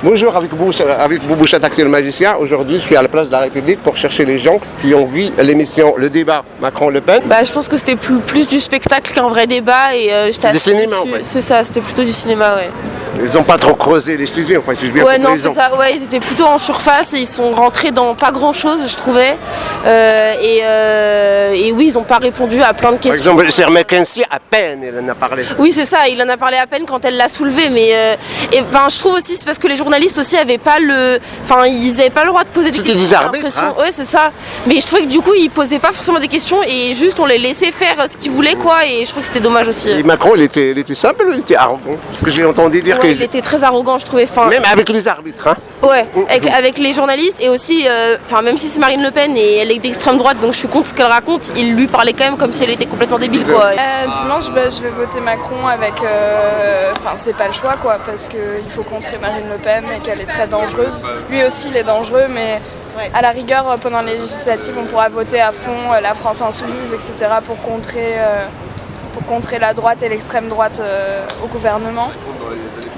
Bonjour, avec Bouboucha Taxi le magicien. Aujourd'hui, je suis à la place de la République pour chercher les gens qui ont vu l'émission Le Débat Macron-Le Pen. Je pense que c'était plus du spectacle qu'un vrai débat et j'étais du cinéma en fait. C'est ça, c'était plutôt du cinéma, ouais. Ils n'ont pas trop creusé les sujets, enfin, si je bien Ouais, compris non, les c'est gens. ça, ouais, ils étaient plutôt en surface et ils sont rentrés dans pas grand chose, je trouvais. Et oui, ils n'ont pas répondu à plein de Par questions. exemple, Sir McKenzie, à peine elle en a parlé. Oui, c'est ça, il en a parlé à peine quand elle l'a soulevé, mais je trouve aussi c'est parce que les journalistes aussi avaient pas le. Enfin, ils n'avaient pas le droit de poser des questions. C'était des arbitres, hein. Ouais, c'est ça. Mais je trouvais que du coup, ils posaient pas forcément des questions et juste on les laissait faire ce qu'ils voulaient, quoi, et je trouve que c'était dommage aussi. Et Macron, il était simple ou il était arrogant? Parce que j'ai entendu dire Ouais, il était très arrogant, je trouvais. Même avec les arbitres, hein. Ouais, avec les journalistes et aussi, même si c'est Marine Le Pen et elle est d'extrême droite, donc je suis contre ce qu'elle raconte, il lui parlait quand même comme si elle était complètement débile, quoi. Dimanche, je vais voter Macron avec. C'est pas le choix, quoi, parce qu'il faut contrer Marine Le Pen et qu'elle est très dangereuse. Lui aussi, il est dangereux, mais à la rigueur, pendant les législatives, on pourra voter à fond la France insoumise, etc., pour contrer la droite et l'extrême droite au gouvernement.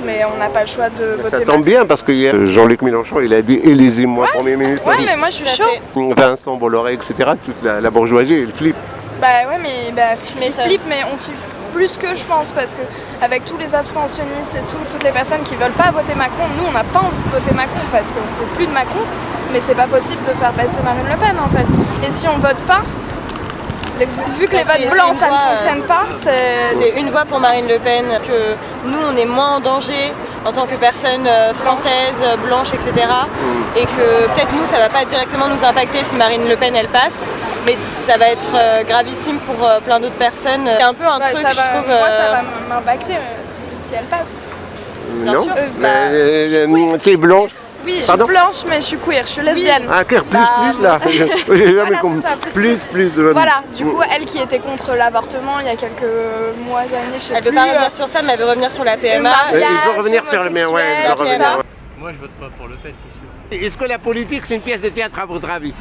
Mais on n'a pas le choix de voter. Ça tombe bien parce que hier, Jean-Luc Mélenchon, il a dit élisez-moi Premier ministre. Ouais, mais moi je suis chaud. Vincent Bolloré, etc., toute la bourgeoisie, il flippe. Il flippe, mais on flippe plus que je pense, parce que avec tous les abstentionnistes et toutes les personnes qui veulent pas voter Macron, nous on n'a pas envie de voter Macron parce qu'on ne veut plus de Macron, mais c'est pas possible de faire passer Marine Le Pen en fait. Et si on vote pas, vu que les votes blancs ça ne fonctionne pas, c'est une voix pour Marine Le Pen, que nous on est moins en danger en tant que personne française, blanche, etc. Et que peut-être nous ça va pas directement nous impacter si Marine Le Pen elle passe, mais ça va être gravissime pour plein d'autres personnes. C'est un peu un truc, je trouve. Moi ça va m'impacter si elle passe. Non, c'est blanche. Oui, je suis blanche, mais je suis queer, je suis lesbienne. Ah, queer, plus là. Plus. Voilà, du coup, elle qui était contre l'avortement il y a quelques années, je sais plus. Elle veut pas revenir sur ça, mais elle veut revenir sur la PMA. Il veut revenir sur le mien, ouais. Tout ça. Moi, je vote pas pour Le Pen, c'est sûr. Est-ce que la politique, c'est une pièce de théâtre à votre avis?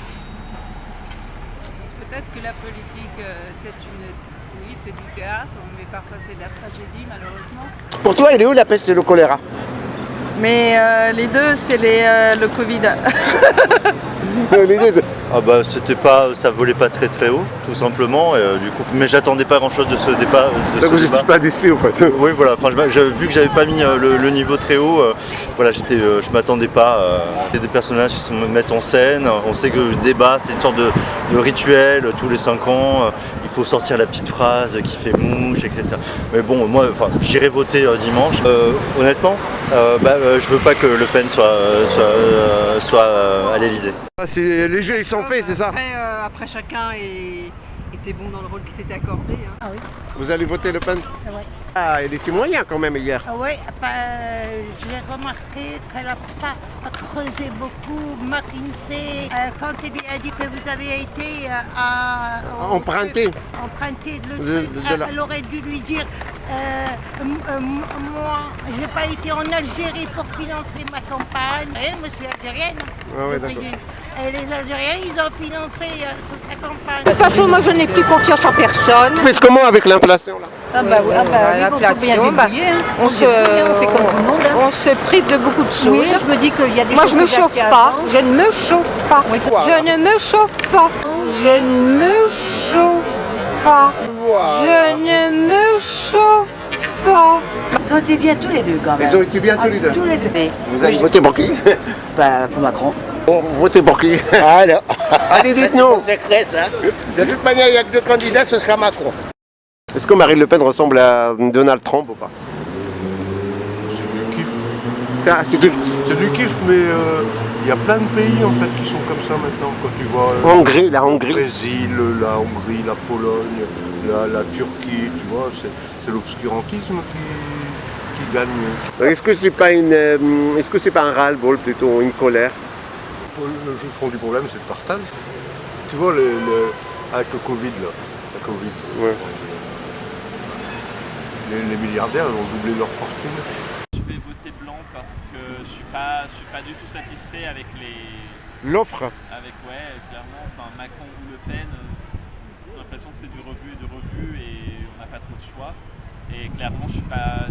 Peut-être que la politique, c'est du théâtre, mais parfois c'est de la tragédie, malheureusement. Pour toi, il est où la peste et le choléra? Mais les deux, c'est le Covid. Les deux. Ça volait pas très haut, tout simplement. Du coup, mais j'attendais pas grand-chose de ce débat. Vous n'êtes pas déçu, en fait. Oui, voilà. Vu que j'avais pas mis le niveau très haut, je m'attendais pas. Il y a des personnages qui se mettent en scène. On sait que le débat, c'est une sorte de rituel tous les 5 ans. Il faut sortir la petite phrase qui fait mouche, etc. Mais bon, moi, j'irai voter dimanche. Honnêtement, je veux pas que Le Pen soit à l'Elysée. Les jeux, ils sont faits, c'est ça? Après, chacun était bon dans le rôle qui s'était accordé. Hein. Ah oui. Vous allez voter Le Pen? Ouais. Ah, il était moyen quand même hier. Ah oui, j'ai remarqué qu'elle n'a pas creusé beaucoup. Marine C, quand elle a dit que vous avez été Emprunté le truc, elle aurait dû lui dire moi, j'ai pas été en Algérie pour financer ma campagne. Moi, je suis algérienne. Ah ouais, d'accord. Et les Algériens, ils ont financé sa campagne. De toute façon, moi, je n'ai plus confiance en personne. Vous faites comment avec l'inflation là? L'inflation, on se prive de beaucoup de choses. Oui, je me dis qu'il y a des moi, choses je me chauffe pas. Je ne me chauffe pas. Oui, je ne me chauffe pas. Je ne me chauffe pas. Je ne me chauffe pas. Ils ont été bien tous les deux quand même. Ils ont été bien tous les deux. Tous les deux. Vous avez voté pour qui? Pour Macron. Vous votez pour qui? Alors, allez, dites-nous. C'est secret ça. De toute manière, il n'y a que 2 candidats, ce sera Macron. Est-ce que Marine Le Pen ressemble à Donald Trump ou pas? C'est du kiff. C'est du kiff, mais il y a plein de pays en fait qui sont comme ça maintenant. Quand tu vois la Hongrie. Le Brésil, la Hongrie, la Pologne, la Turquie, tu vois, c'est l'obscurantisme qui gagne. Est-ce que c'est pas un ras-le-bol plutôt, une colère? Le fond du problème, c'est le partage. Tu vois, avec le Covid là, Ouais. Les milliardaires ont doublé leur fortune. Je vais voter blanc parce que je suis pas du tout satisfait avec l'offre. Clairement, Macron ou Le Pen, j'ai l'impression que c'est du revu et on n'a pas trop de choix. Et clairement, je suis pas